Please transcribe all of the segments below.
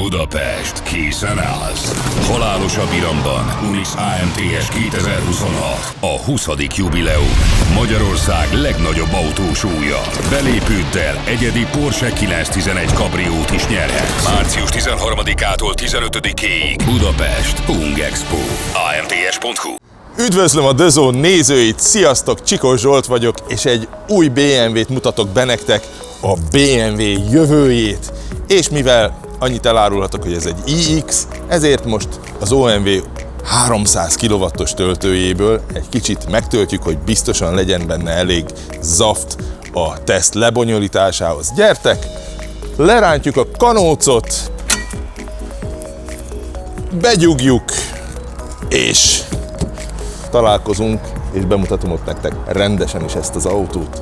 Budapest készen állsz. Halálosabb iramban Unix AMTS 2026. A 20. jubileum. Magyarország legnagyobb autósúlya. Belépőddel egyedi Porsche 911 kabriót is nyerhetsz. Március 13-ától 15-ig. Budapest Ungexpo. AMTS.hu. Üdvözlöm a The Zone nézőit, sziasztok, Csikós Zsolt vagyok, és egy új BMW-t mutatok be nektek, a BMW jövőjét. És mivel annyit elárulhatok, hogy ez egy iX, ezért most az OMV 300 kW-os töltőjéből egy kicsit megtöltjük, hogy biztosan legyen benne elég zaft a teszt lebonyolításához. Gyertek, lerántjuk a kanócot, begyugjuk, és találkozunk, és bemutatom ott nektek rendesen is ezt az autót.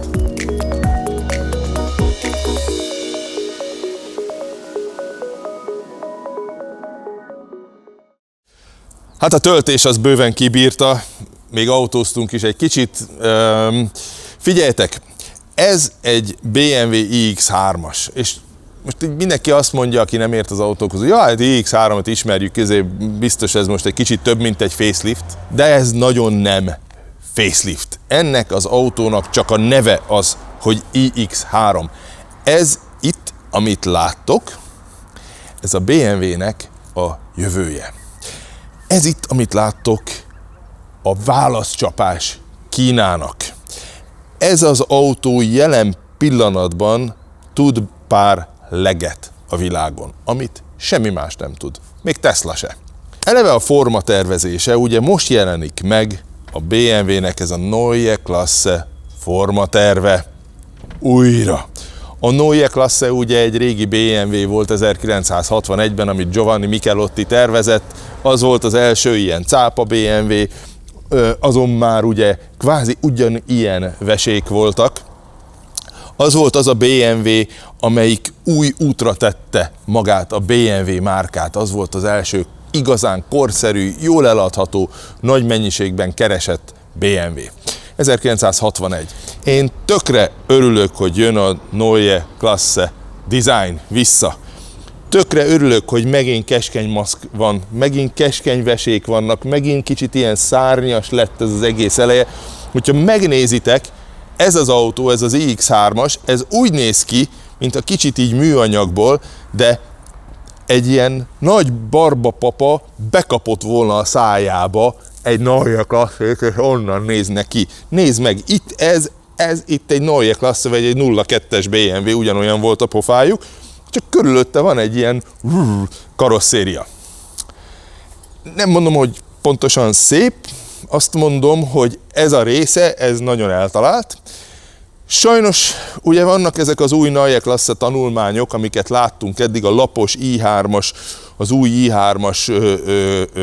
Hát a töltés az bőven kibírta, még autóztunk is egy kicsit. Figyeljetek, ez egy BMW iX3-as, és most így mindenki azt mondja, aki nem ért az autókhoz, hogy hát iX3-at ismerjük, ezért biztos ez most egy kicsit több, mint egy facelift, de ez nagyon nem facelift. Ennek az autónak csak a neve az, hogy iX3. Ez itt, amit láttok, ez a BMW-nek a jövője. Ez itt, amit láttok, a válaszcsapás Kínának. Ez az autó jelen pillanatban tud pár leget a világon, amit semmi más nem tud, még Tesla se. Eleve a formatervezése, ugye most jelenik meg a BMW-nek ez a Neue Klasse formaterve újra. A Neue Klasse ugye egy régi BMW volt 1961-ben, amit Giovanni Michelotti tervezett, az volt az első ilyen cápa BMW, azon már ugye kvázi ugyanilyen vesék voltak. Az volt az a BMW, amelyik új útra tette magát, a BMW márkát. Az volt az első igazán korszerű, jól eladható, nagy mennyiségben keresett BMW. 1961. Én tökre örülök, hogy jön a Neue Klasse design vissza. Tökre örülök, hogy megint keskeny maszk van, megint keskeny vesék vannak, megint kicsit ilyen szárnyas lett ez az egész eleje. Hogyha megnézitek, ez az autó, ez az iX3-as, ez úgy néz ki, mint a kicsit így műanyagból, de egy ilyen nagy barbapapa bekapott volna a szájába egy Neue Klasse-t, és onnan nézne ki. Nézd meg, itt ez itt egy Neue Klasse, vagy egy 02-es BMW, ugyanolyan volt a pofájuk, csak körülötte van egy ilyen karosszéria. Nem mondom, hogy pontosan szép, azt mondom, hogy ez a része, ez nagyon eltalált. Sajnos ugye vannak ezek az új Neue Klasse tanulmányok, amiket láttunk eddig, a lapos i3-as, az új i3-as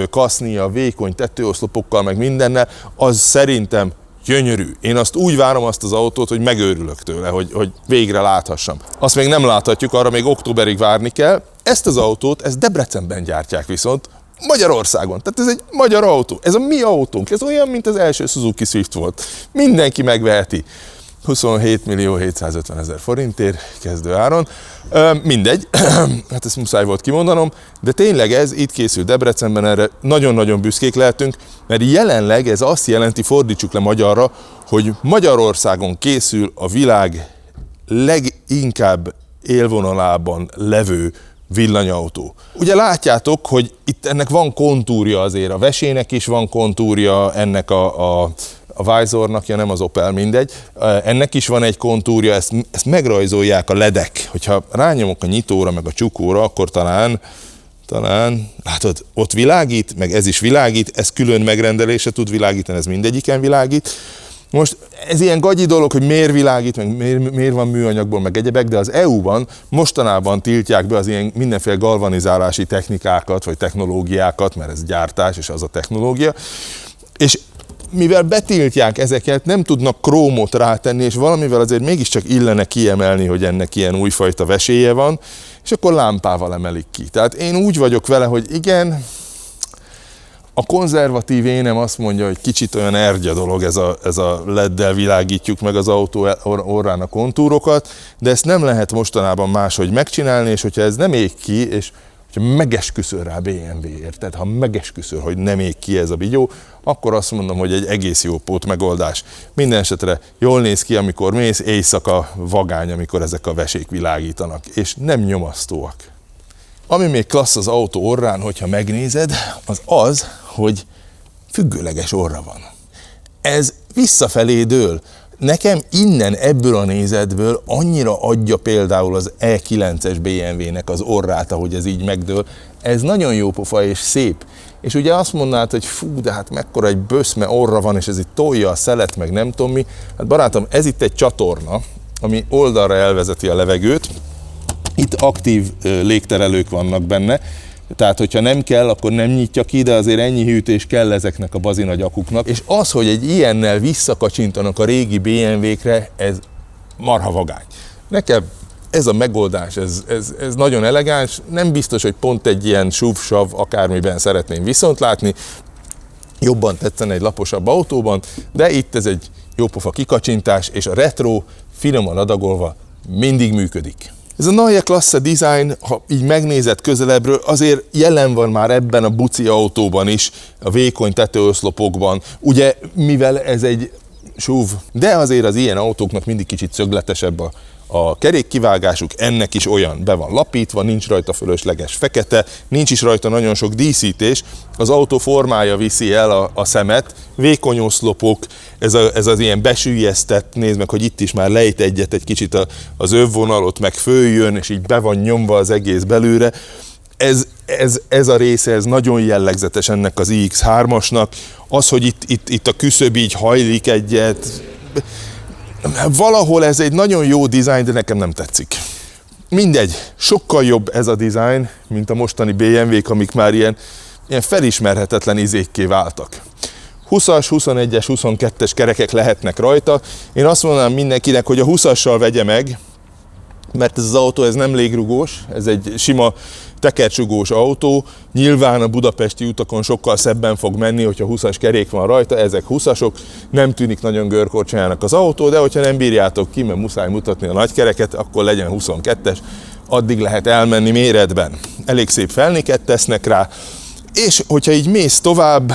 kasznia, vékony tetőoszlopokkal, meg mindennel, az szerintem gyönyörű. Én azt úgy várom azt az autót, hogy megőrülök tőle, hogy végre láthassam. Azt még nem láthatjuk, arra még októberig várni kell. Ezt az autót, ezt Debrecenben gyártják viszont, Magyarországon. Tehát ez egy magyar autó. Ez a mi autónk. Ez olyan, mint az első Suzuki Swift volt. Mindenki megveheti. 27.750.000 forintért kezdő áron. Mindegy, hát ezt muszáj volt kimondanom, de tényleg ez itt készül Debrecenben, erre nagyon-nagyon büszkék lehetünk, mert jelenleg ez azt jelenti, fordítsuk le magyarra, hogy Magyarországon készül a világ leginkább élvonalában levő villanyautó. Ugye látjátok, hogy itt ennek van kontúrja azért, a vesének is van kontúrja, ennek a Vizornak, ja nem az Opel, mindegy, ennek is van egy kontúrja, ezt megrajzolják a ledek. Hogyha rányomok a nyitóra, meg a csukóra, akkor talán, látod, ott világít, meg ez is világít, ez külön megrendelése tud világítani, ez mindegyiken világít. Most ez ilyen gagyi dolog, hogy miért világít, meg miért van műanyagból, meg egyebek, de az EU-ban mostanában tiltják be az ilyen mindenféle galvanizálási technikákat, vagy technológiákat, mert ez gyártás, és az a technológia. És mivel betiltják ezeket, nem tudnak krómot rátenni, és valamivel azért mégiscsak illene kiemelni, hogy ennek ilyen újfajta veséje van, és akkor lámpával emelik ki. Tehát én úgy vagyok vele, hogy igen, a konzervatív énem azt mondja, hogy kicsit olyan ergya dolog ez a LED-del világítjuk meg az autó orrán a kontúrokat, de ezt nem lehet mostanában máshogy megcsinálni, és hogyha ez nem ég ki, és hogyha megesküszöl rá BMW-ért, tehát ha megesküszöl, hogy nem ég ki ez a bigyó, akkor azt mondom, hogy egy egész jó pót megoldás. Minden esetre jól néz ki, amikor mész, éjszaka vagány, amikor ezek a vesék világítanak, és nem nyomasztóak. Ami még klassz az autó orrán, hogyha megnézed, az, hogy függőleges orra van. Ez visszafelé dől. Nekem innen, ebből a nézetből annyira adja például az E9-es BMW-nek az orrát, ahogy ez így megdől. Ez nagyon jó pofa és szép. És ugye azt mondanád, hogy fú, de hát mekkora egy böszme orra van, és ez itt tolja a szelet, meg nem tudom mi. Hát barátom, ez itt egy csatorna, ami oldalra elvezeti a levegőt. Itt aktív légterelők vannak benne, tehát hogyha nem kell, akkor nem nyitja ki, de azért ennyi hűtés kell ezeknek a bazinagy akuknak. És az, hogy egy ilyennel visszakacsintanak a régi BMW-kre, ez marha vagány. Nekem ez a megoldás, ez nagyon elegáns, nem biztos, hogy pont egy ilyen SUV-sav akármiben szeretném viszont látni, jobban tetszene egy laposabb autóban, de itt ez egy jópofa kikacsintás, és a retro, finoman adagolva mindig működik. Ez a Neue Klasse design, ha így megnézed közelebbről, azért jelen van már ebben a buci autóban is, a vékony tetőoszlopokban, ugye mivel ez egy SUV, de azért az ilyen autóknak mindig kicsit szögletesebb a kerékkivágásuk, ennek is olyan, be van lapítva, nincs rajta fölösleges fekete, nincs is rajta nagyon sok díszítés, az autó formája viszi el a szemet, vékony oszlopok, ez az ilyen besüllyesztett, nézd meg, hogy itt is már lejt egyet egy kicsit az övvonalot, meg följön, és így be van nyomva az egész belőle. Ez a része, ez nagyon jellegzetes ennek az iX3-asnak, az, hogy itt a küszöb így hajlik egyet, valahol ez egy nagyon jó dizájn, de nekem nem tetszik. Mindegy, sokkal jobb ez a dizájn, mint a mostani BMW-k, amik már ilyen felismerhetetlen izékké váltak. 20-as, 21-es, 22-es kerekek lehetnek rajta. Én azt mondanám mindenkinek, hogy a 20-assal vegye meg, mert ez az autó ez nem légrugós, ez egy sima tekercsugós autó, nyilván a budapesti utakon sokkal szebben fog menni, hogyha 20-as kerék van rajta, ezek 20-asok, nem tűnik nagyon görkorcsájának az autó, de hogyha nem bírjátok ki, mert muszáj mutatni a nagykereket, akkor legyen 22-es, addig lehet elmenni méretben. Elég szép felnéket tesznek rá, és hogyha így mész tovább,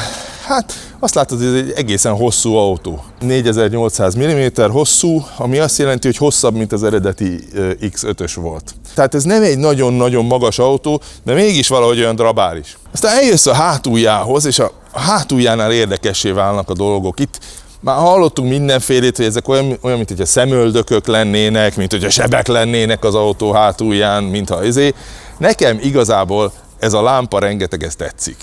hát azt látod, hogy ez egy egészen hosszú autó. 4800 mm hosszú, ami azt jelenti, hogy hosszabb, mint az eredeti X5-ös volt. Tehát ez nem egy nagyon-nagyon magas autó, de mégis valahogy olyan drabális. Aztán eljössz a hátuljához, és a hátuljánál érdekessé válnak a dolgok. Itt már hallottunk mindenfélét, hogy ezek olyan, mint hogyha szemöldökök lennének, mint hogyha sebek lennének az autó hátulján, mintha Nekem igazából ez a lámpa rengeteg, ez tetszik.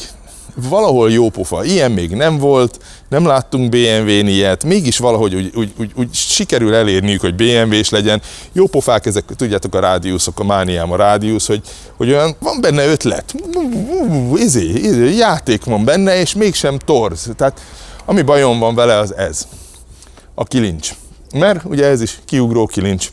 Valahol jó pofa, ilyen még nem volt, nem láttunk BMW-n ilyet, mégis valahogy úgy sikerül elérniük, hogy BMW-s legyen. Jó pofák ezek, tudjátok a rádiuszok, a mániám a rádiusz, hogy olyan, van benne ötlet, játék van benne, és mégsem torz. Tehát ami bajom van vele, az ez, a kilincs. Mert ugye ez is kiugró kilincs.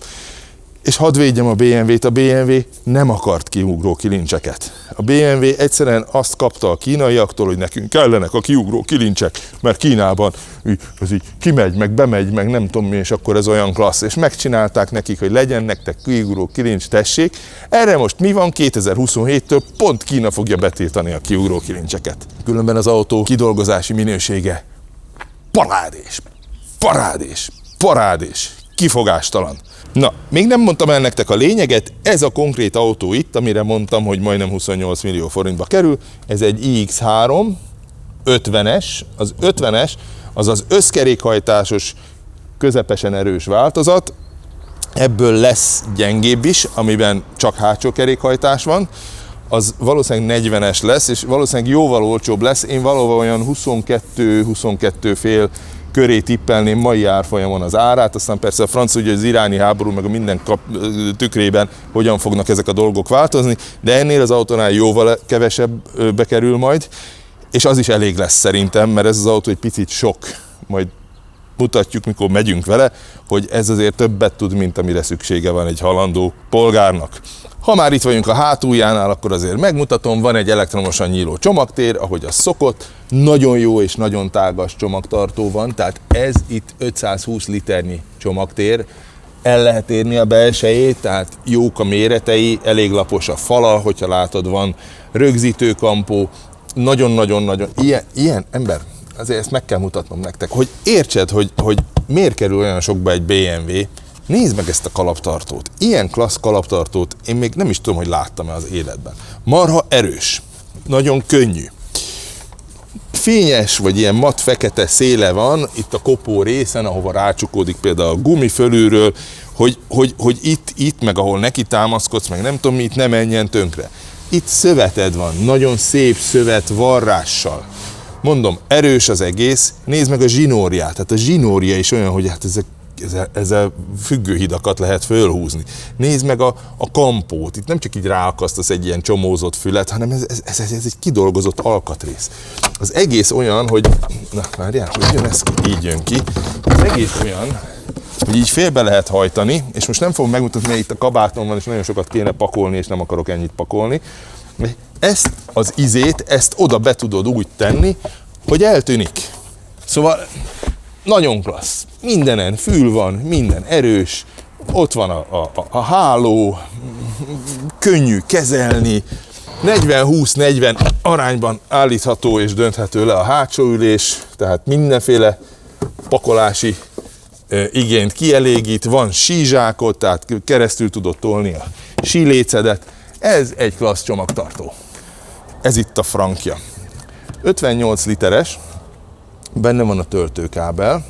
És hadd védjem a BMW-t, a BMW nem akart kiugró kilincseket. A BMW egyszerűen azt kapta a kínaiaktól, hogy nekünk kellenek a kiugró kilincsek, mert Kínában ez így kimegy, meg bemegy, meg nem tudom mi, és akkor ez olyan klassz. És megcsinálták nekik, hogy legyen nektek kiugró kilincs, tessék. Erre most mi van? 2027-től pont Kína fogja betiltani a kiugró kilincseket. Különben az autó kidolgozási minősége parádés, kifogástalan. Na, még nem mondtam el nektek a lényeget, ez a konkrét autó itt, amire mondtam, hogy majdnem 28 millió forintba kerül, ez egy iX3 50-es, az 50-es, az az összkerékhajtásos, közepesen erős változat, ebből lesz gyengébb is, amiben csak hátsó kerékhajtás van, az valószínűleg 40-es lesz, és valószínűleg jóval olcsóbb lesz, én valóban olyan 22 fél köré tippelném mai árfolyamon az árát, aztán persze a franc, ugye az iráni háború, meg a minden tükrében hogyan fognak ezek a dolgok változni, de ennél az autónál jóval kevesebb bekerül majd, és az is elég lesz szerintem, mert ez az autó egy picit sok, majd mutatjuk, mikor megyünk vele, hogy ez azért többet tud, mint amire szüksége van egy halandó polgárnak. Ha már itt vagyunk a hátuljánál, akkor azért megmutatom, van egy elektromosan nyíló csomagtér, ahogy az szokott, nagyon jó és nagyon tágas csomagtartó van, tehát ez itt 520 liternyi csomagtér, el lehet érni a belsejét, tehát jók a méretei, elég lapos a fala, hogyha látod, van rögzítőkampó, nagyon-nagyon-nagyon, ilyen ember, azért ezt meg kell mutatnom nektek, hogy értsed, hogy miért kerül olyan sokba egy BMW. Nézd meg ezt a kalaptartót. Ilyen klassz kalaptartót én még nem is tudom, hogy láttam-e az életben. Marha erős, nagyon könnyű. Fényes, vagy ilyen mat fekete széle van itt a kopó részen, ahova rácsukódik például a gumi fölülről, hogy itt, meg ahol neki támaszkodsz, meg nem tudom mi, itt ne menjen tönkre. Itt szöveted van, nagyon szép szövet varrással. Mondom, erős az egész, nézd meg a zsinórját, tehát a zsinórja is olyan, hogy hát ezzel függőhidakat lehet fölhúzni. Nézd meg a kampót, itt nem csak így ráakasztasz egy ilyen csomózott fület, hanem ez egy kidolgozott alkatrész. Az egész olyan, hogy, na várjál, hogy jön ez ki? Így jön ki. Az egész olyan, hogy így félbe lehet hajtani, és most nem fogom megmutatni, mert itt a kabátom van, és nagyon sokat kéne pakolni, és nem akarok ennyit pakolni. Ezt az izét, ezt oda be tudod úgy tenni, hogy eltűnik. Szóval nagyon klassz. Mindenen fül van, minden erős, ott van a háló, könnyű kezelni, 40-20-40 arányban állítható és dönthető le a hátsó ülés, tehát mindenféle pakolási igényt kielégít, van sízsákot, tehát keresztül tudod tolni a sílécedet. Ez egy klassz csomagtartó. Ez itt a frankja. 58 literes, benne van a töltőkábel,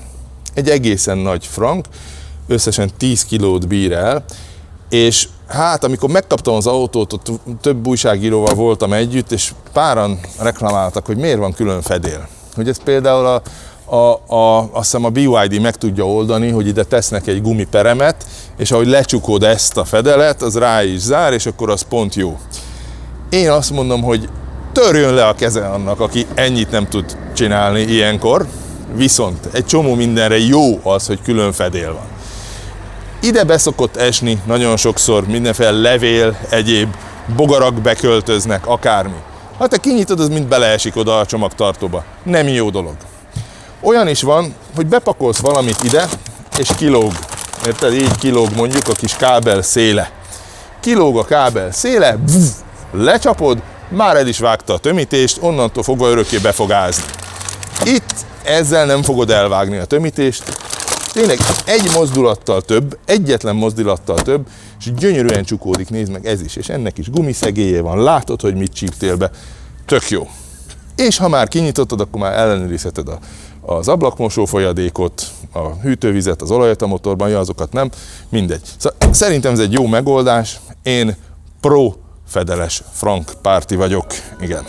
egy egészen nagy frank, összesen 10 kilót bír el, és hát amikor megkaptam az autót, ott több újságíróval voltam együtt, és páran reklamáltak, hogy miért van külön fedél. Hogy ez például azt hiszem a BYD meg tudja oldani, hogy ide tesznek egy gumiperemet, és ahogy lecsukod ezt a fedelet, az rá is zár, és akkor az pont jó. Én azt mondom, hogy törjön le a keze annak, aki ennyit nem tud csinálni ilyenkor, viszont egy csomó mindenre jó az, hogy külön fedél van. Ide beszokott esni nagyon sokszor mindenféle levél, egyéb bogarak beköltöznek, akármi. Ha te kinyitod, az mind beleesik oda a csomagtartóba. Nem jó dolog. Olyan is van, hogy bepakolsz valamit ide, és kilóg. Érted? Így kilóg mondjuk a kis kábel széle. Kilóg a kábel széle, lecsapod, már el is vágta a tömítést, onnantól fogva örökké be fog ázni. Itt ezzel nem fogod elvágni a tömítést, tényleg egy mozdulattal több, egyetlen mozdulattal több, és gyönyörűen csukódik, nézd meg ez is, és ennek is gumiszegélye van, látod, hogy mit csíptél be, tök jó. És ha már kinyitottad, akkor már ellenőrizheted az ablakmosó folyadékot, a hűtővizet, az olajat a motorban, ja, azokat nem, mindegy. Szóval szerintem ez egy jó megoldás, én pro fedeles frank párti vagyok, igen.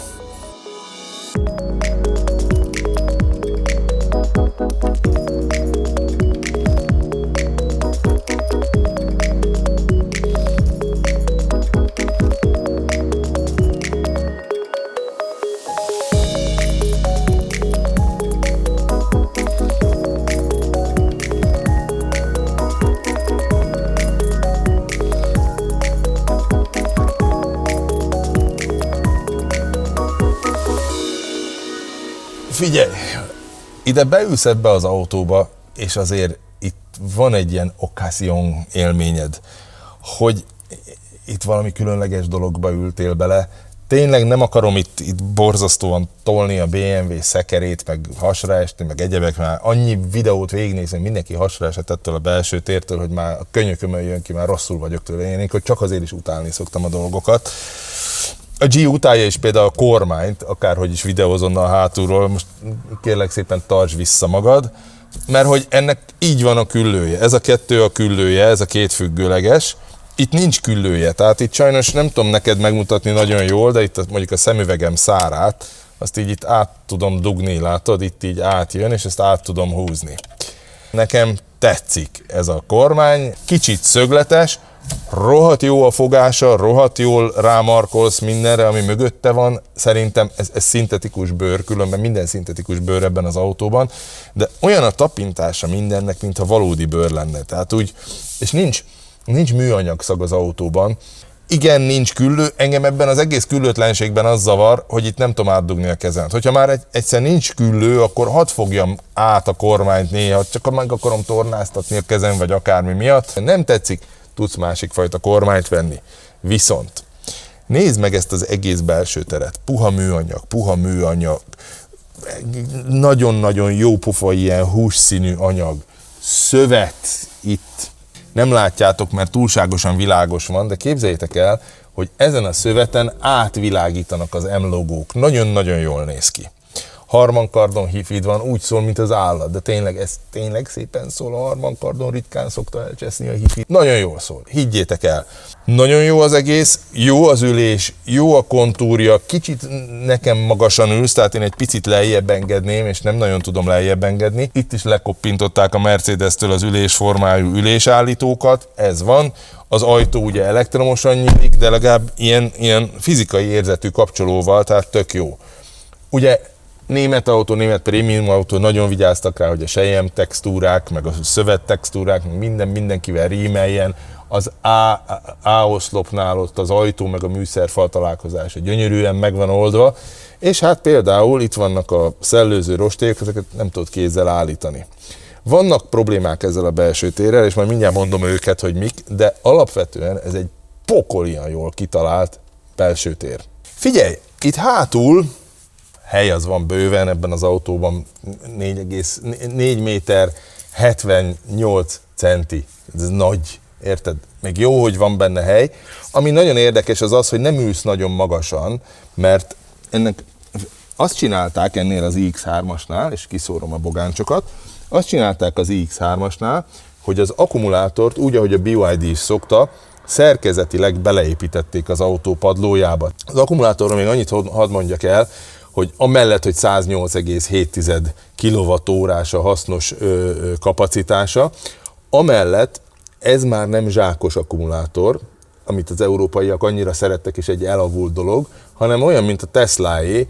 Figyelj, ide beülsz ebbe az autóba, és azért itt van egy ilyen occasion élményed, hogy itt valami különleges dologba ültél bele. Tényleg nem akarom itt borzasztóan tolni a BMW szekerét, meg hasra esni, meg egyebek, már annyi videót végignézni, mindenki hasra esett ettől a belső tértől, hogy már a könyökömön jön ki, már rosszul vagyok tőle. Én hogy csak azért is utálni szoktam a dolgokat. A G utálja is például a kormányt, akárhogy is videózon a hátulról, most kérlek szépen tartsd vissza magad, mert hogy ennek így van a küllője. Ez a kettő a küllője, ez a két függőleges. Itt nincs küllője, tehát itt sajnos nem tudom neked megmutatni nagyon jól, de itt mondjuk a szemüvegem szárát, azt így itt át tudom dugni, látod, itt így átjön, és ezt át tudom húzni. Nekem tetszik ez a kormány, kicsit szögletes, rohadt jó a fogása, rohadt jól rámarkolsz mindenre, ami mögötte van. Szerintem ez szintetikus bőr, különben minden szintetikus bőr ebben az autóban, de olyan a tapintása mindennek, mintha valódi bőr lenne. Tehát úgy, és nincs műanyag szag az autóban. igen, nincs küllő, engem ebben az egész küllőtlenségben az zavar, hogy itt nem tudom átdugni a kezemet. Hogyha már egyszer nincs küllő, akkor hadd fogjam át a kormányt néha, csak meg akarom tornáztatni a kezem, vagy akármi miatt. Nem tetszik, tudsz másik fajta kormányt venni. Viszont nézd meg ezt az egész belső teret. Puha műanyag, nagyon-nagyon jó pofa ilyen hússzínű anyag, szövet itt. Nem látjátok, mert túlságosan világos van, de képzeljétek el, hogy ezen a szöveten átvilágítanak az M-logók. Nagyon-nagyon jól néz ki. Harman Kardon hifid van, úgy szól, mint az állat, de tényleg, ez tényleg szépen szól. A Harman Kardon ritkán szokta elcseszni a hifid. Nagyon jól szól, higgyétek el. Nagyon jó az egész, jó az ülés, jó a kontúrja, kicsit nekem magasan ülsz, tehát én egy picit lejjebb engedném, és nem nagyon tudom lejjebb engedni. Itt is lekoppintották a Mercedes-től az ülésformájú ülésállítókat, ez van. Az ajtó ugye elektromosan nyílik, de legalább ilyen fizikai érzetű kapcsolóval, tehát tök jó. Ugye német autó, német prémium autó, nagyon vigyáztak rá, hogy a selyem textúrák, meg a szövet textúrák, mindenkivel rímeljen. Az A oszlopnál ott az ajtó, meg a műszerfal találkozása gyönyörűen meg van oldva, és hát például itt vannak a szellőző rostélyok, ezeket nem tudod kézzel állítani. Vannak problémák ezzel a belső térrel, és majd mindjárt mondom őket, hogy mik, de alapvetően ez egy pokolian jól kitalált belső tér. Figyelj, itt hátul hely az van bőven ebben az autóban, 4 méter 78 centi. Ez nagy, érted? Még jó, hogy van benne hely. Ami nagyon érdekes az az, hogy nem ülsz nagyon magasan, mert ennek azt csinálták ennél az iX3-asnál, és kiszórom a bogáncsokat, azt csinálták az iX3-asnál, hogy az akkumulátort úgy, ahogy a BYD is szokta, szerkezetileg beleépítették az autó padlójába. Az akkumulátorról még annyit hadd mondjak el, hogy amellett, hogy 108,7 kWh-s a hasznos kapacitása, amellett ez már nem zsákos akkumulátor, amit az európaiak annyira szerettek, és egy elavult dolog, hanem olyan, mint a Teslaé,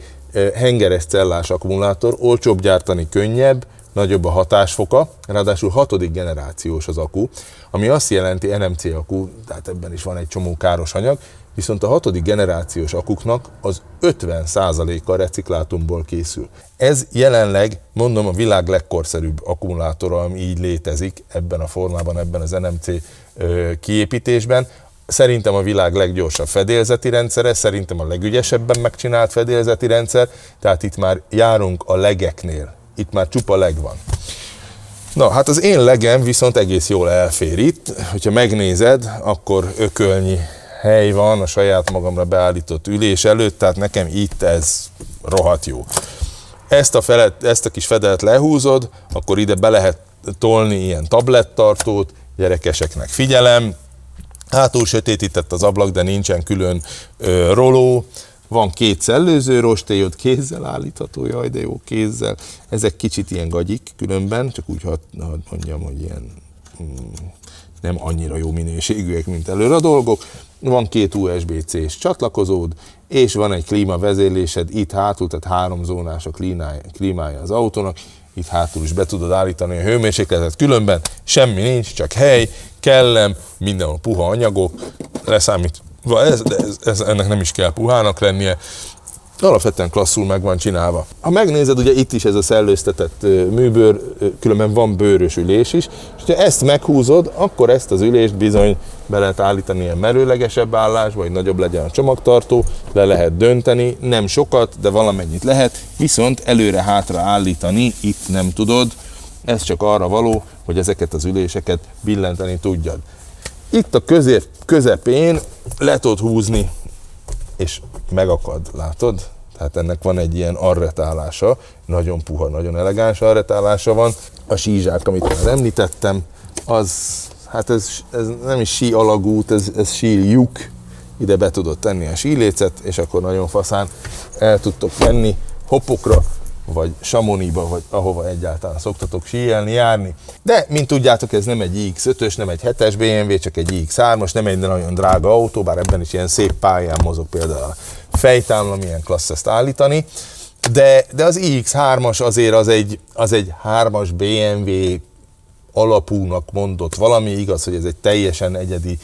hengeres cellás akkumulátor, olcsóbb gyártani, könnyebb, nagyobb a hatásfoka, ráadásul 6. generációs az akku, ami azt jelenti, NMC akku, tehát ebben is van egy csomó káros anyag, viszont a 6. generációs akuknak az 50%-a reciklátumból készül. Ez jelenleg, mondom, a világ legkorszerűbb akkumulátora, ami így létezik ebben a formában, ebben az NMC kiépítésben. Szerintem a világ leggyorsabb fedélzeti rendszere, szerintem a legügyesebben megcsinált fedélzeti rendszer, tehát itt már járunk a legeknél. Itt már csupa leg van. Na, hát az én legem viszont egész jól elfér itt. Hogyha megnézed, akkor ökölnyi hely van a saját magamra beállított ülés előtt, tehát nekem itt ez rohadt jó. Ezt a kis fedelet lehúzod, akkor ide be lehet tolni ilyen tablettartót, gyerekeseknek figyelem. Hátul sötétített az ablak, de nincsen külön roló. Van 2 szellőző rostély, ott kézzel állítható, jaj de jó, kézzel. Ezek kicsit ilyen gagyik különben, csak úgy hadd mondjam, hogy ilyen nem annyira jó minőségűek, mint előre a dolgok. Van 2 USB-C-s csatlakozód, és van egy klímavezérlésed itt hátul, tehát 3 zónás a klímája az autónak. Itt hátul is be tudod állítani a hőmérsékletet, különben semmi nincs, csak hely, kellem, mindenhol puha anyagok, leszámítva ennek nem is kell puhának lennie, alapvetően klasszul meg van csinálva. Ha megnézed, ugye itt is ez a szellőztetett műbőr, különben van bőrös ülés is, és ha ezt meghúzod, akkor ezt az ülést bizony be lehet állítani ilyen merőlegesebb állásba, hogy nagyobb legyen a csomagtartó, le lehet dönteni, nem sokat, de valamennyit lehet, viszont előre-hátra állítani itt nem tudod, ez csak arra való, hogy ezeket az üléseket billenteni tudjad. Itt a közepén le tudod húzni, és megakad, látod? Tehát ennek van egy ilyen arretálása, nagyon puha, nagyon elegáns arretálása van. A sízsák, amit már említettem, hát ez nem is sí alagút, ez sí lyuk. Ide be tudod tenni a sílécet, és akkor nagyon faszán el tudtok menni Hoppokra, vagy Chamonixba, vagy ahova egyáltalán szoktatok síelni, járni. De, mint tudjátok, ez nem egy iX5-ös, nem egy 7-es BMW, csak egy iX3-as, nem egy nagyon drága autó, bár ebben is ilyen szép pályán mozog például a fejtámla, milyen klassz ezt állítani. De az iX3-as azért az egy 3-as BMW alapúnak mondott valami, igaz, hogy ez egy teljesen egyedi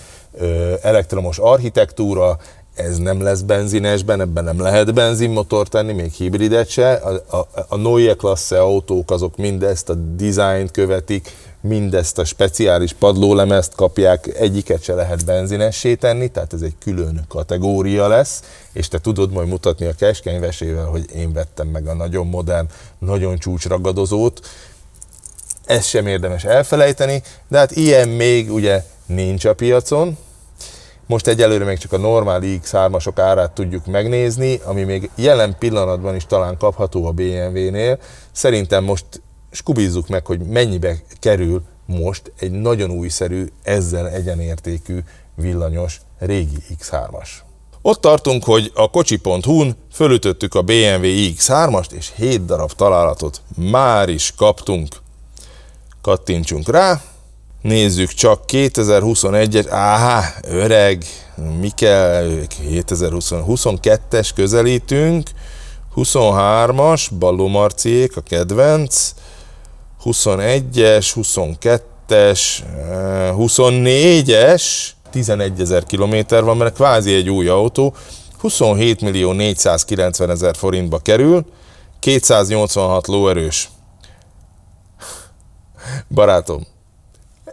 elektromos architektúra, ez nem lesz benzinesben, ebben nem lehet benzinmotort tenni, még hibridet se. A Neue Klasse autók azok mindezt a dizájnt követik, mindezt a speciális padlólemezt kapják, egyiket se lehet benzinessé tenni, tehát ez egy külön kategória lesz, és te tudod majd mutatni a keskenyvesével, hogy én vettem meg a nagyon modern, nagyon csúcsragadozót. Ezt sem érdemes elfelejteni, de hát ilyen még ugye nincs a piacon. Most egyelőre még csak a normál iX3-asok árát tudjuk megnézni, ami még jelen pillanatban is talán kapható a BMW-nél. Szerintem most skubizzuk meg, hogy mennyibe kerül most egy nagyon újszerű, ezzel egyenértékű villanyos régi X3-as. Ott tartunk, hogy a kocsi.hu-n fölütöttük a BMW iX3-ast, és 7 darab találatot már is kaptunk. Kattintsunk rá. Nézzük csak 2021-es, öreg, mi kell, 2022-es közelítünk, 23-as, Balló Marciék a kedvenc, 21-es, 22-es, 24-es, 11 000 kilométer van, mert kvázi egy új autó, 27.490.000 forintba kerül, 286 lóerős. Barátom,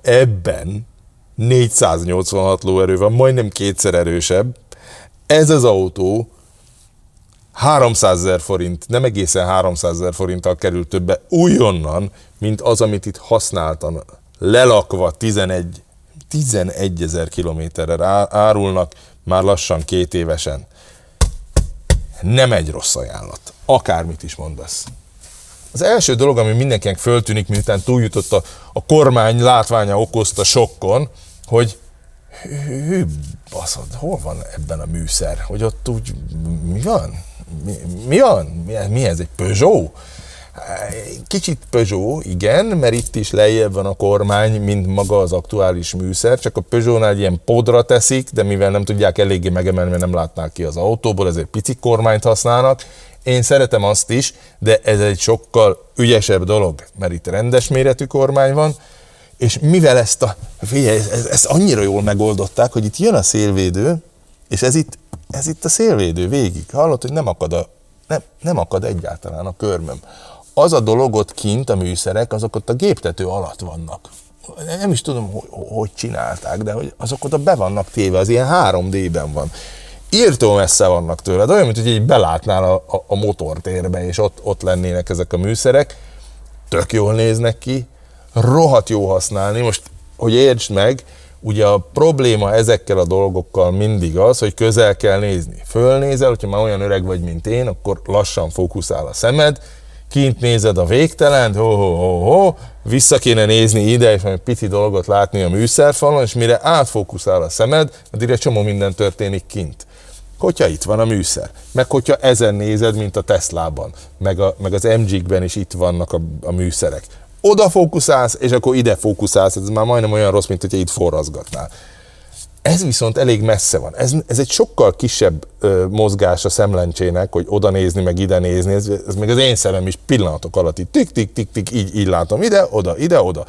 ebben 486 lóerő van, majdnem kétszer erősebb. Ez az autó 300 000 forint, nem egészen 300 000 forinttal kerül többe újonnan, mint az, amit itt használtan, lelakva 11 000 kilométerre árulnak, már lassan 2 évesen. Nem egy rossz ajánlat, akármit is mondasz. Az első dolog, ami mindenkinek föltűnik, miután túljutott a kormány látványa okozta sokkon, hogy hű, baszod, hol van ebben a műszer? Hogy ott úgy, mi van? Mi van? Mi ez, egy Peugeot? Kicsit Peugeot, igen, mert itt is lejjebb van a kormány, mint maga az aktuális műszer, csak a Peugeotnál ilyen podra teszik, de mivel nem tudják eléggé megemelni, mert nem látnák ki az autóból, ezért pici kormányt használnak. Én szeretem azt is, de ez egy sokkal ügyesebb dolog, mert itt rendes méretű kormány van, és mivel figyelj, ezt annyira jól megoldották, hogy itt jön a szélvédő, és ez itt a szélvédő végig. Hallod, hogy nem akad egyáltalán a körmöm. Az a dolog ott kint, a műszerek, azok ott a géptető alatt vannak. Nem is tudom, hogy csinálták, de hogy azok oda be vannak téve, az ilyen 3D-ben van. Írtó messze vannak tőled, olyan, mint hogy így belátnál a motortérbe, és ott lennének ezek a műszerek. Tök jól néznek ki, rohadt jó használni. Most, hogy értsd meg, ugye a probléma ezekkel a dolgokkal mindig az, hogy közel kell nézni. Fölnézel, hogyha már olyan öreg vagy, mint én, akkor lassan fókuszál a szemed, kint nézed a végtelent, vissza kéne nézni ide, és majd pici dolgot látni a műszerfalon, és mire átfókuszál a szemed, addig egy csomó minden történik kint. Hogyha itt van a műszer, meg hogyha ezen nézed, mint a Teslában, meg az MG-kben is itt vannak a műszerek. Oda fókuszálsz, és akkor ide fókuszálsz, ez már majdnem olyan rossz, mint hogyha itt forrazgatnál. Ez viszont elég messze van. Ez egy sokkal kisebb mozgás a szemlencsének, hogy oda nézni, meg ide nézni. Ez még az én szemem is pillanatok alatt így tik-tik-tik-tik, így látom ide-oda.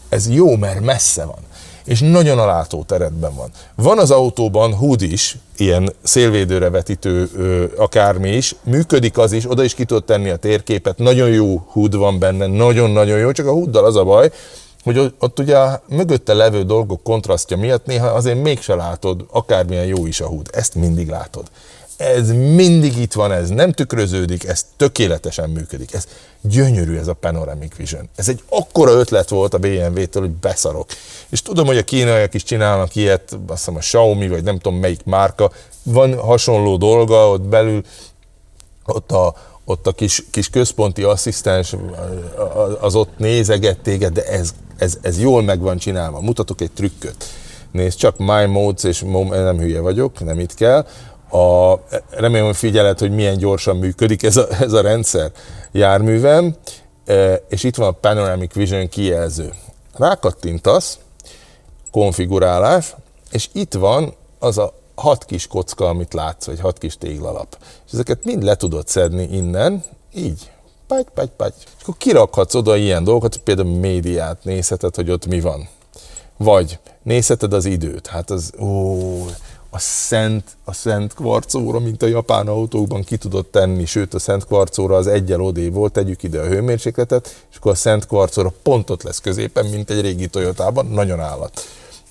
Ez jó, mert messze van. És nagyon a látóteredben van. Van az autóban HUD is, ilyen szélvédőre vetítő akármi is, működik az is, oda is ki tudod tenni a térképet, nagyon jó HUD van benne, nagyon-nagyon jó, csak a HUD-dal az a baj, hogy ott ugye a mögötte levő dolgok kontrasztja miatt néha azért mégse látod, akármilyen jó is a HUD. Ezt mindig látod. Ez mindig itt van, ez nem tükröződik, ez tökéletesen működik. Ez gyönyörű, ez a Panoramic Vision. Ez egy akkora ötlet volt a BMW-től, hogy beszarok. És tudom, hogy a kínaiak is csinálnak ilyet, azt hiszem a Xiaomi, vagy nem tudom melyik márka. Van hasonló dolga, ott belül, ott a kis központi asszisztens, az ott nézeget téged, de ez jól meg van csinálva. Mutatok egy trükköt. Nézd, csak My Modes, és nem hülye vagyok, nem itt kell. Remélem, hogy figyeled, hogy milyen gyorsan működik ez a rendszer járművem, és itt van a Panoramic Vision kijelző. Rákattintasz, konfigurálás, és itt van az a 6 kis kocka, amit látsz, vagy 6 kis téglalap. És ezeket mind le tudod szedni innen, így, páty. És akkor kirakhatsz oda ilyen dolgokat, például médiát nézheted, hogy ott mi van. Vagy Nézheted az időt, hát az, a szent kvarcóra, mint a japán autókban ki tudod tenni, sőt a szent kvarcóra az egyel odébb volt, tegyük ide a hőmérsékletet, és akkor a szent kvarcóra pont ott lesz középen, mint egy régi Toyotában, nagyon állat.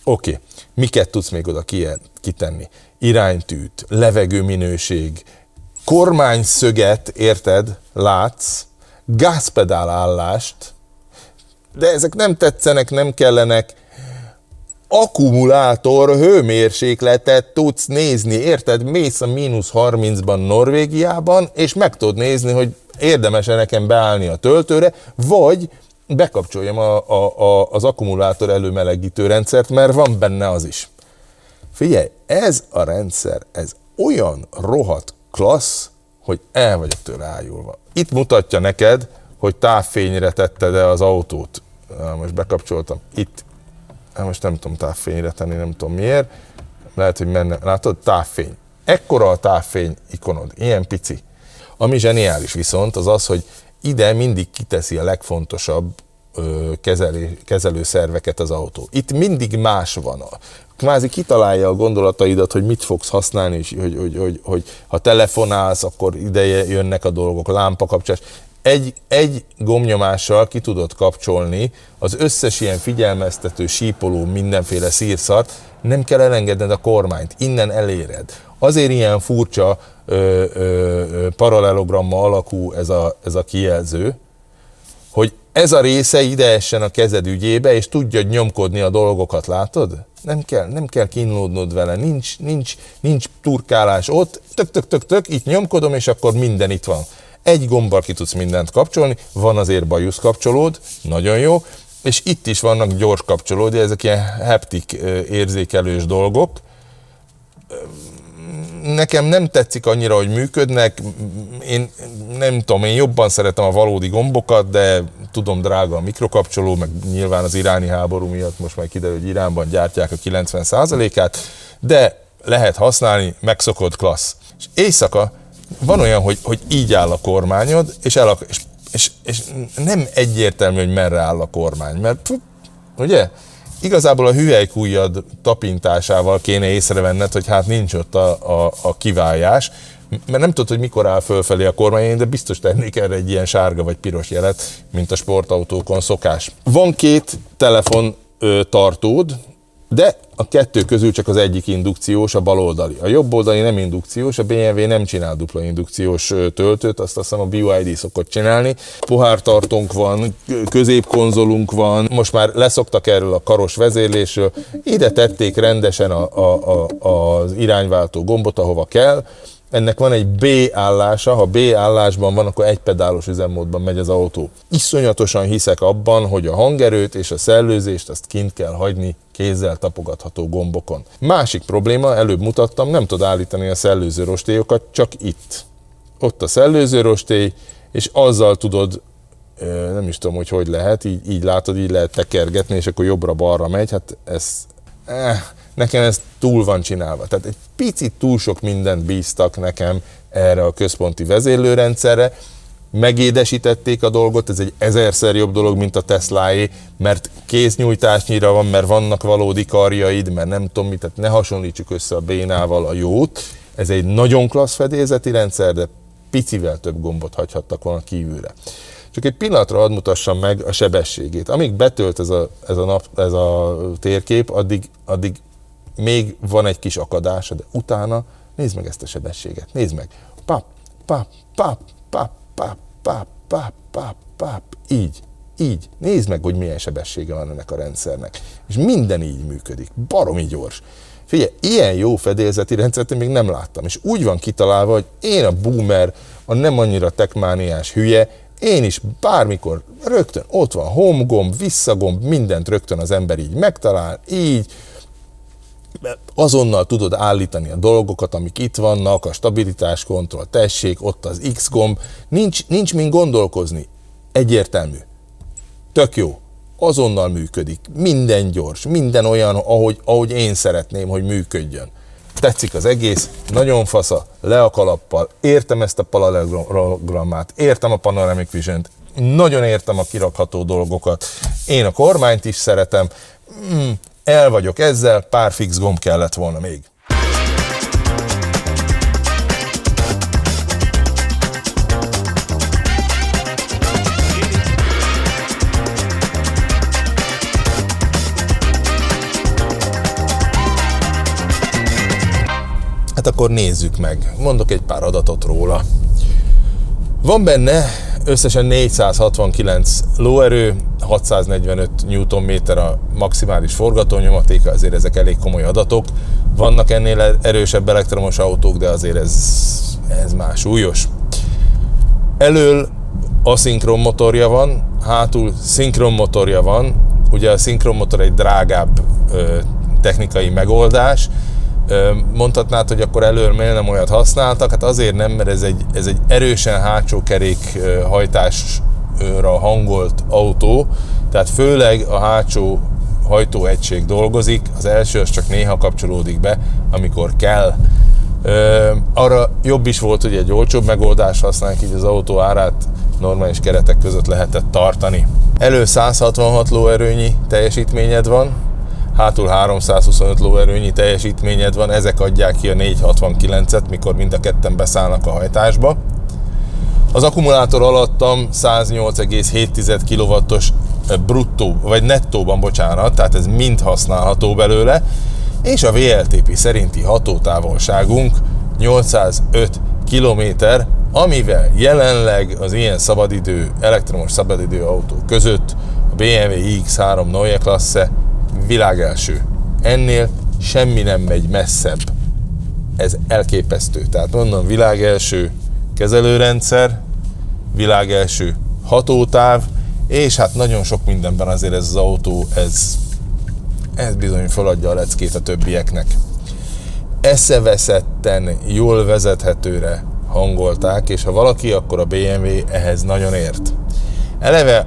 Oké, miket tudsz még oda kitenni? Iránytűt, levegőminőség, kormányszöget, érted, látsz, gázpedál állást, de ezek nem tetszenek, nem kellenek, akkumulátor hőmérsékletet tudsz nézni, érted? Mész a -30-ban Norvégiában, és meg tudod nézni, hogy érdemes-e nekem beállni a töltőre, vagy bekapcsoljam az akkumulátor előmelegítő rendszert, mert van benne az is. Figyelj, ez a rendszer, ez olyan rohadt klassz, hogy el vagyok tőle ájulva. Itt mutatja neked, hogy távfényre tetted-e az autót. Most bekapcsoltam. Itt. Most nem tudom távfényre tenni, nem tudom miért. Lehet, hogy menne. Látod? Távfény. Ekkora a távfény ikonod. Ilyen pici. Ami zseniális viszont az az, hogy ide mindig kiteszi a legfontosabb kezelőszerveket az autó. Itt mindig más van. Kvázi kitalálja a gondolataidat, hogy mit fogsz használni, és hogy ha telefonálsz, akkor ide jönnek a dolgok, lámpakapcsolás. Egy gombnyomással ki tudod kapcsolni az összes ilyen figyelmeztető, sípoló, mindenféle szírszart, nem kell elengedned a kormányt, innen eléred. Azért ilyen furcsa paralelogramma alakú ez a kijelző, hogy ez a része ide essen a kezed ügyébe, és tudjad nyomkodni a dolgokat, látod? Nem kell kínlódnod vele, nincs turkálás ott, tök, itt nyomkodom, és akkor minden itt van. Egy gombbal ki tudsz mindent kapcsolni, van azért bajusz kapcsolód, nagyon jó, és itt is vannak gyors kapcsolód, ezek ilyen haptik érzékelős dolgok. Nekem nem tetszik annyira, hogy működnek, én nem tudom, én jobban szeretem a valódi gombokat, de tudom, drága a mikrokapcsoló, meg nyilván az iráni háború miatt most már kiderül, hogy Iránban gyártják a 90%-át, de lehet használni, megszokod, klassz. És éjszaka van olyan, hogy így áll a kormányod, és nem egyértelmű, hogy merre áll a kormány, mert ugye? Igazából a hüvelykujjad tapintásával kéne észrevenned, hogy hát nincs ott a kiváljás, mert nem tudod, hogy mikor áll fölfelé a kormány, de biztos tennék erre egy ilyen sárga vagy piros jelet, mint a sportautókon szokás. Van két telefon tartód, de a kettő közül csak az egyik indukciós, a baloldali. A jobb oldali nem indukciós, a BMW nem csinál dupla indukciós töltőt, azt hiszem a BYD szokott csinálni. Pohártartónk van, középkonzolunk van, most már leszoktak erről a karos vezérlésről, ide tették rendesen az irányváltó gombot, ahova kell. Ennek van egy B állása, ha B állásban van, akkor egypedálos üzemmódban megy az autó. Iszonyatosan hiszek abban, hogy a hangerőt és a szellőzést azt kint kell hagyni kézzel tapogatható gombokon. Másik probléma, előbb mutattam, nem tud állítani a szellőző rostélyokat, csak itt. Ott a szellőző rostély, és azzal tudod, nem is tudom, hogy lehet, így látod, így lehet tekergetni, és akkor jobbra-balra megy, hát nekem ez túl van csinálva. Tehát egy picit túl sok mindent bíztak nekem erre a központi vezérlőrendszerre, megédesítették a dolgot, ez egy 1000-szer jobb dolog, mint a Teslaé, mert kéznyújtásnyira van, mert vannak valódi karjaid, mert nem tudom mit, tehát ne hasonlítsuk össze a bénával a jót. Ez egy nagyon klassz fedélzeti rendszer, de picivel több gombot hagyhattak volna kívülre. Csak egy pillanatra hadd mutassam meg a sebességét. Amíg betölt ez a térkép, addig még van egy kis akadása, de utána nézd meg ezt a sebességet. Nézd meg. Pap, pap, pap, pap, pap, pap, pap, pap, pap. Így. Nézd meg, hogy milyen sebessége van ennek a rendszernek. És minden így működik. Baromi gyors. Figyelj, ilyen jó fedélzeti rendszert én még nem láttam. És úgy van kitalálva, hogy én a boomer, a nem annyira techmániás hülye, én is bármikor rögtön ott van home gomb, visszagomb, mindent rögtön az ember így megtalál, így azonnal tudod állítani a dolgokat, amik itt vannak, a stabilitás kontroll, tessék, ott az X gomb, nincs mind gondolkozni, egyértelmű, tök jó, azonnal működik, minden gyors, minden olyan, ahogy én szeretném, hogy működjön. Tetszik az egész, nagyon fasza, le a kalappal, értem ezt a paralelogrammát, értem a Panoramic Vision-t, nagyon értem a kirakható dolgokat, én a kormányt is szeretem, El vagyok ezzel, pár fix gomb kellett volna még. Hát akkor nézzük meg. Mondok egy pár adatot róla. Van benne összesen 469 lóerő, 645 Nm a maximális forgatónyomatéka, azért ezek elég komoly adatok. Vannak ennél erősebb elektromos autók, de azért ez már súlyos. Elől aszinkron motorja van, hátul szinkron motorja van. Ugye a szinkron motor egy drágább technikai megoldás. Mondhatnád, hogy akkor elől miért nem olyat használtak? Hát azért nem, mert ez egy erősen hátsó kerék hajtásra hangolt autó, tehát főleg a hátsó hajtóegység dolgozik, az első az csak néha kapcsolódik be, amikor kell. Arra jobb is volt, hogy egy olcsóbb megoldást használják, így az autó árát normális keretek között lehetett tartani. Elő 166 lóerőnyi teljesítményed van, hátul 325 lóerőnyi teljesítményed van, ezek adják ki a 469-et, mikor mind a ketten beszállnak a hajtásba. Az akkumulátor alattam 108,7 kW-os bruttó, vagy nettóban, bocsánat, tehát ez mind használható belőle, és a VLTP szerinti hatótávolságunk 805 km, amivel jelenleg az ilyen szabadidő, elektromos szabadidő autók között a BMW iX3 Neue Klasse világelső. Ennél semmi nem megy messzebb. Ez elképesztő. Tehát mondom, világelső kezelőrendszer, világelső hatótáv, és hát nagyon sok mindenben azért ez az autó, ez bizony feladja a leckét a többieknek. Eszeveszetten, jól vezethetőre hangolták, és ha valaki, akkor a BMW ehhez nagyon ért. Eleve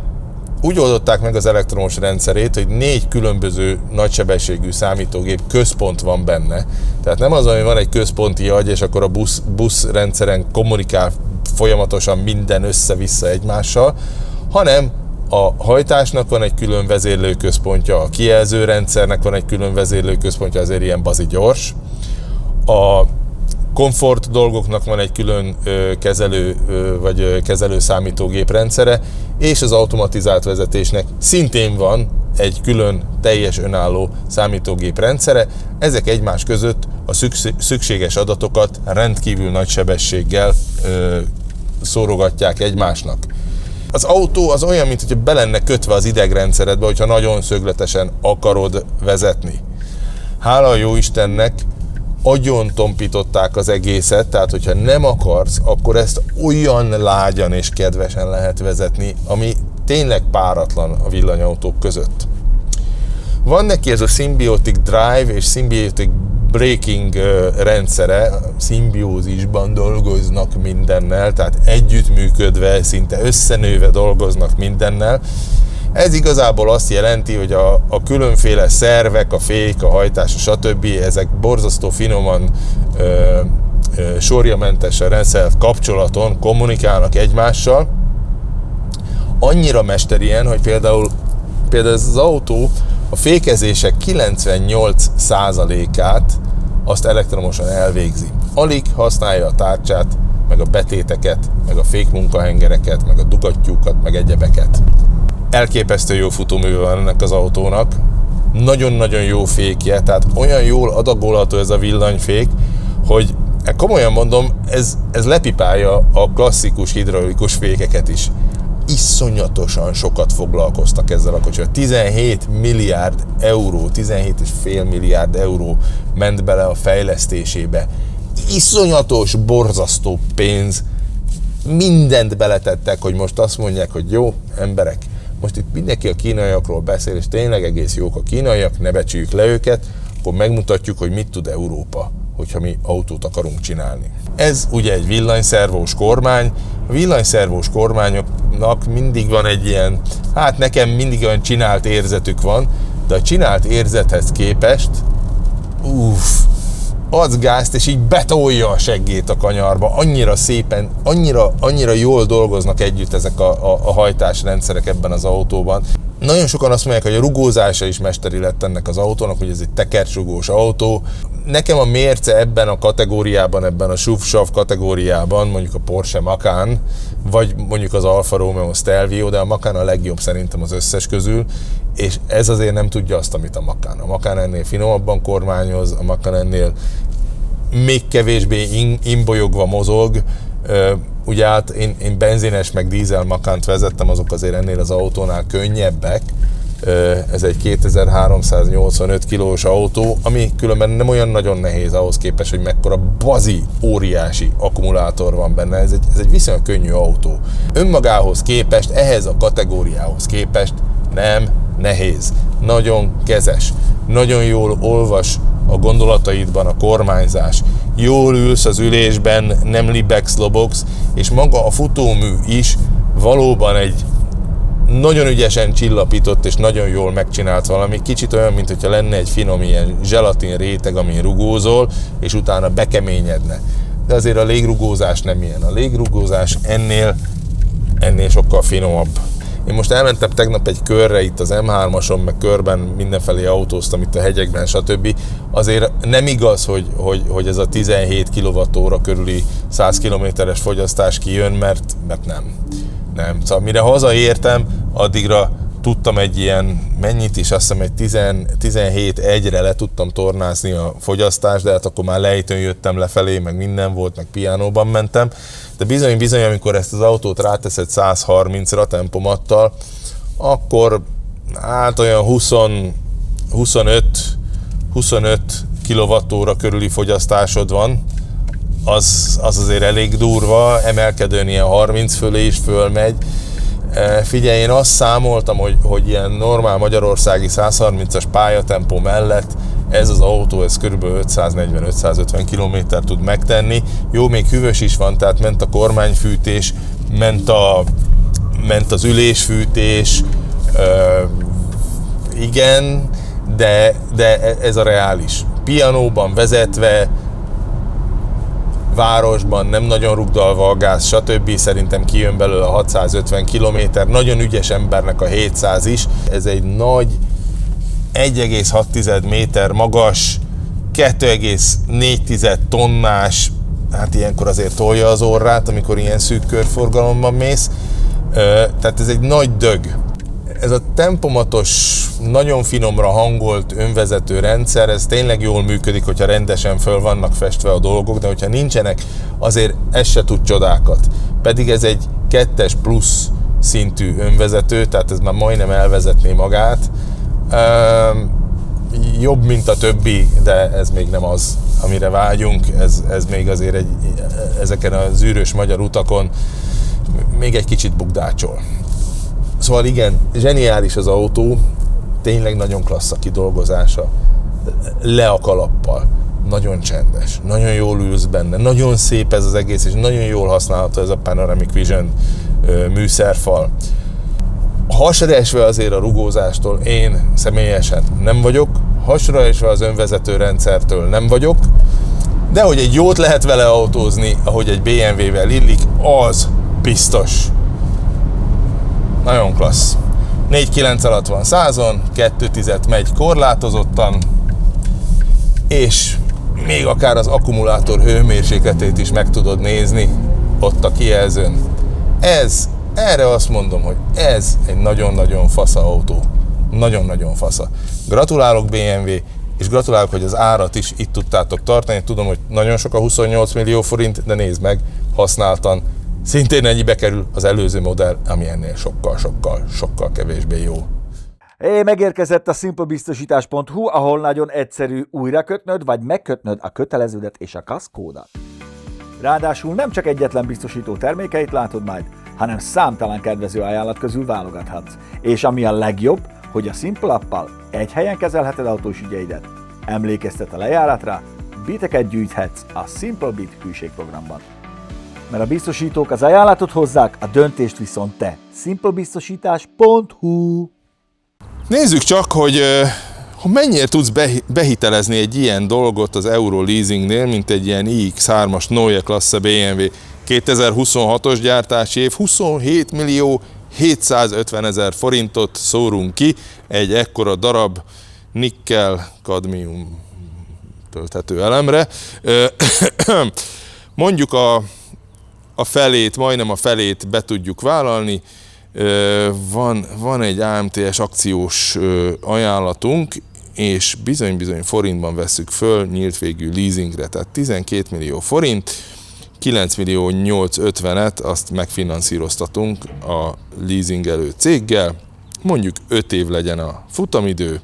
úgy oldották meg az elektromos rendszerét, hogy 4 különböző nagysebességű számítógép központ van benne. Tehát nem az, hogy van egy központi agy, és akkor a busz rendszeren kommunikál folyamatosan minden össze-vissza egymással, hanem a hajtásnak van egy külön vezérlőközpontja, a kijelzőrendszernek van egy külön vezérlőközpontja, azért ilyen bazi gyors. A komfort dolgoknak van egy külön kezelő számítógép rendszere, és az automatizált vezetésnek szintén van egy külön teljes önálló számítógép rendszere. Ezek egymás között a szükséges adatokat rendkívül nagy sebességgel szórogatják egymásnak. Az autó az olyan, mint hogyha be lenne kötve az idegrendszeredbe, hogyha nagyon szögletesen akarod vezetni. Hála a jóistennek, agyon tompították az egészet, tehát hogyha nem akarsz, akkor ezt olyan lágyan és kedvesen lehet vezetni, ami tényleg páratlan a villanyautók között. Van neki ez a Symbiotic Drive és Symbiotic Braking rendszere, szimbiózisban dolgoznak mindennel, tehát együttműködve, szinte összenőve dolgoznak mindennel. Ez igazából azt jelenti, hogy a különféle szervek, a fék, a hajtás, stb. Ezek borzasztó finoman, sorjamentesen rendszert kapcsolaton kommunikálnak egymással. Annyira mesterien, hogy például ez az autó a fékezések 98%-át azt elektromosan elvégzi. Alig használja a tárcsát, meg a betéteket, meg a fékmunkahengereket, meg a dugattyúkat, meg egyebeket. Elképesztő jó futóműve van ennek az autónak. Nagyon-nagyon jó fékje, tehát olyan jól adagolható ez a villanyfék, hogy komolyan mondom, ez lepipálja a klasszikus hidraulikus fékeket is. Iszonyatosan sokat foglalkoztak ezzel a kocsival. 17 milliárd euró, 17,5 milliárd euró ment bele a fejlesztésébe. Iszonyatos, borzasztó pénz. Mindent beletettek, hogy most azt mondják, hogy jó, emberek, most itt mindenki a kínaiakról beszél, és tényleg egész jók a kínaiak, ne becsüljük le őket, akkor megmutatjuk, hogy mit tud Európa, hogyha mi autót akarunk csinálni. Ez ugye egy villanyszervós kormány. A villanyszervós kormányoknak mindig van egy ilyen, hát nekem mindig olyan csinált érzetük van, de a csinált érzethez képest, adsz gázt, és így betolja a seggét a kanyarba. Annyira szépen, annyira jól dolgoznak együtt ezek a hajtásrendszerek ebben az autóban. Nagyon sokan azt mondják, hogy a rugózása is mesteri lett ennek az autónak, hogy ez egy tekercsrugós autó. Nekem a mérce ebben a kategóriában, ebben a SUV-SAV kategóriában, mondjuk a Porsche Macan, vagy mondjuk az Alfa Romeo Stelvio, de a Macan a legjobb szerintem az összes közül, és ez azért nem tudja azt, amit a Macan. A Macan ennél finomabban kormányoz, a Macan ennél még kevésbé imbolyogva mozog. Ugye hát én benzines meg dízel Macant vezettem, azok azért ennél az autónál könnyebbek. Ez egy 2385 kilós autó, ami különben nem olyan nagyon nehéz ahhoz képest, hogy mekkora bazi, óriási akkumulátor van benne. Ez egy viszonylag könnyű autó. Önmagához képest, ehhez a kategóriához képest nem nehéz. Nagyon kezes, nagyon jól olvas a gondolataidban a kormányzás. Jól ülsz az ülésben, nem libegsz-lobogsz, és maga a futómű is valóban egy nagyon ügyesen csillapított és nagyon jól megcsinált valami. Kicsit olyan, mint hogyha lenne egy finom ilyen zselatin réteg, amin rugózol, és utána bekeményedne. De azért a légrugózás nem ilyen. A légrugózás ennél sokkal finomabb. Én most elmentem tegnap egy körre itt az M3-ason, meg körben mindenfelé autóztam itt a hegyekben, stb. Azért nem igaz, hogy ez a 17 kWh körüli 100 km-es fogyasztás kijön, mert nem. Szóval mire hazaértem, addigra tudtam egy ilyen, mennyit is, azt hiszem egy 17-1-re le tudtam tornázni a fogyasztást, de hát akkor már lejtőn jöttem lefelé, meg minden volt, meg piánóban mentem. De bizony, amikor ezt az autót ráteszed 130-ra tempomattal, akkor hát olyan 25 kWh körüli fogyasztásod van, az azért elég durva, emelkedőn ilyen 30 fölé is fölmegy. Figyelj, én azt számoltam, hogy ilyen normál magyarországi 130-as pályatempó mellett ez az autó, ez kb. 540-550 km tud megtenni. Jó, még hűvös is van, tehát ment a kormányfűtés, ment az ülésfűtés, igen, de ez a reális. Pianóban vezetve, városban nem nagyon rugdalva a gáz, stb. Szerintem kijön belőle a 650 km, nagyon ügyes embernek a 700 is. Ez egy nagy, 1,6 méter magas, 2,4 tonnás, hát ilyenkor azért tolja az orrát, amikor ilyen szűk körforgalomban mész. Tehát ez egy nagy dög. Ez a tempomatos, nagyon finomra hangolt önvezető rendszer, ez tényleg jól működik, hogyha rendesen föl vannak festve a dolgok, de hogyha nincsenek, azért ez se tud csodákat. Pedig ez egy 2-es plusz szintű önvezető, tehát ez már majdnem elvezetné magát. Jobb, mint a többi, de ez még nem az, amire vágyunk. Ez még azért ezeken a zűrös magyar utakon még egy kicsit bukdácsol. Szóval igen, zseniális az autó, tényleg nagyon klassz a kidolgozása, le a kalappal, nagyon csendes, nagyon jól ülsz benne, nagyon szép ez az egész, és nagyon jól használható ez a Panoramic Vision műszerfal. Hasraesve azért a rugózástól én személyesen nem vagyok, hasraesve az önvezető rendszertől nem vagyok, de hogy egy jót lehet vele autózni, ahogy egy BMW-vel illik, az biztos. Nagyon klassz. 4.9 alatt van 100-on, 2.10 megy korlátozottan, és még akár az akkumulátor hőmérsékletét is meg tudod nézni ott a kijelzőn. Erre azt mondom, hogy ez egy nagyon-nagyon fasza autó. Nagyon-nagyon fasza. Gratulálok BMW, és gratulálok, hogy az árat is itt tudtátok tartani. Tudom, hogy nagyon sok a 28 millió forint, de nézd meg, használtan. Szintén ennyibe kerül az előző modell, ami ennél sokkal kevésbé jó. Megérkezett a simplebiztosítás.hu, ahol nagyon egyszerű újrakötnöd vagy megkötnöd a köteleződet és a kaszkódat. Ráadásul nem csak egyetlen biztosító termékeit látod majd, hanem számtalan kedvező ajánlat közül válogathatsz. És ami a legjobb, hogy a Simple appal egy helyen kezelheted autós ügyeidet. Emlékeztet a lejáratra, biteket gyűjthetsz a SimpleBit hűségprogramban. Mert a biztosítók az ajánlatot hozzák, a döntést viszont te. simplebiztosítás.hu. Nézzük csak, hogy mennyire tudsz behitelezni egy ilyen dolgot az Euroleasingnél, mint egy ilyen iX3-as Neue Klasse BMW 2026-os gyártási év, 27 millió 750 000 forintot szórunk ki egy ekkora darab nikkel-kadmium tölthető elemre. Mondjuk a felét, majdnem a felét be tudjuk vállalni. Van egy AMTS akciós ajánlatunk, és bizony-bizony forintban vesszük föl nyílt végű leasingre, tehát 12 millió forint, 9 millió 850-et azt megfinanszíroztatunk a leasingelő céggel, mondjuk 5 év legyen a futamidő,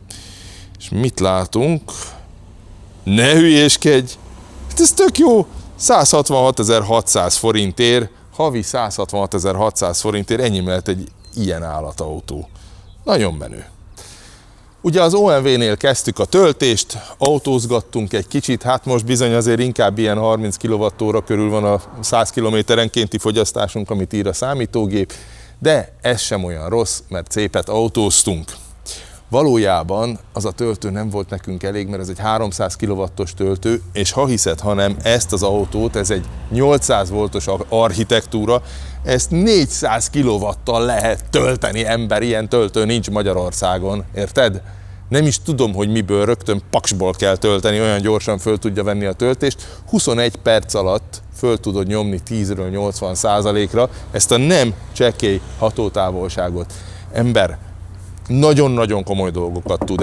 és mit látunk? Ne hülyéskedj! Ez tök jó! 166.600 forintért, havi 166.600 forintért ennyi lehet egy ilyen állatautó. Nagyon menő. Ugye az OMV-nél kezdtük a töltést, autózgattunk egy kicsit, hát most bizony azért inkább ilyen 30 kWh körül van a 100 km-enkénti fogyasztásunk, amit ír a számítógép, de ez sem olyan rossz, mert szépet autóztunk. Valójában az a töltő nem volt nekünk elég, mert ez egy 300 kW-os töltő, és ha hiszed, hanem ezt az autót, ez egy 800 voltos architektúra, ezt 400 kW-tal lehet tölteni, ember, ilyen töltő nincs Magyarországon, érted? Nem is tudom, hogy miből, rögtön paksból kell tölteni, olyan gyorsan föl tudja venni a töltést, 21 perc alatt föl tudod nyomni 10-ről 80%-ra ezt a nem csekély hatótávolságot. Ember, nagyon-nagyon komoly dolgokat tud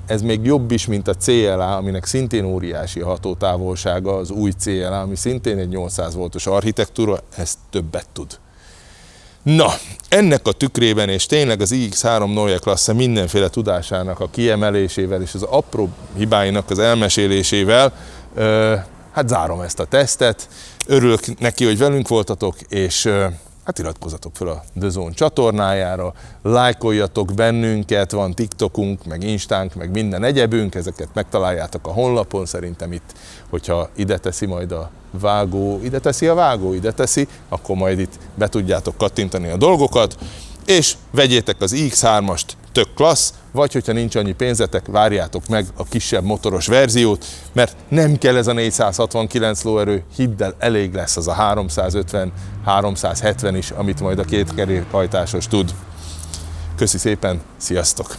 ez még jobb is, mint a CLA, aminek szintén óriási a hatótávolsága, az új CLA, ami szintén egy 800 voltos architektúra, ez többet tud. Na, ennek a tükrében, és tényleg az iX3 Neue Klasse mindenféle tudásának a kiemelésével és az apró hibáinak az elmesélésével, hát zárom ezt a tesztet. Örülök neki, hogy velünk voltatok, és hát iratkozzatok fel a The Zone csatornájára, lájkoljatok bennünket, van TikTokunk, meg Instánk, meg minden egyebünk, ezeket megtaláljátok a honlapon, szerintem itt, hogyha ide teszi majd a vágó, ide teszi, akkor majd itt be tudjátok kattintani a dolgokat, és vegyétek az iX3-ast, tök klassz, vagy hogyha nincs annyi pénzetek, várjátok meg a kisebb motoros verziót, mert nem kell ez a 469 lóerő, hidd el, elég lesz az a 350-370 is, amit majd a két kerékhajtásos tud. Köszi szépen, sziasztok!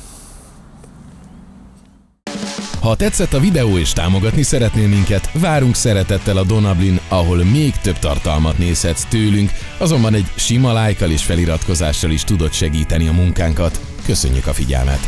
Ha tetszett a videó és támogatni szeretnél minket, várunk szeretettel a Donablin, ahol még több tartalmat nézhetsz tőlünk, azonban egy sima lájkkal és feliratkozással is tudod segíteni a munkánkat. Köszönjük a figyelmet!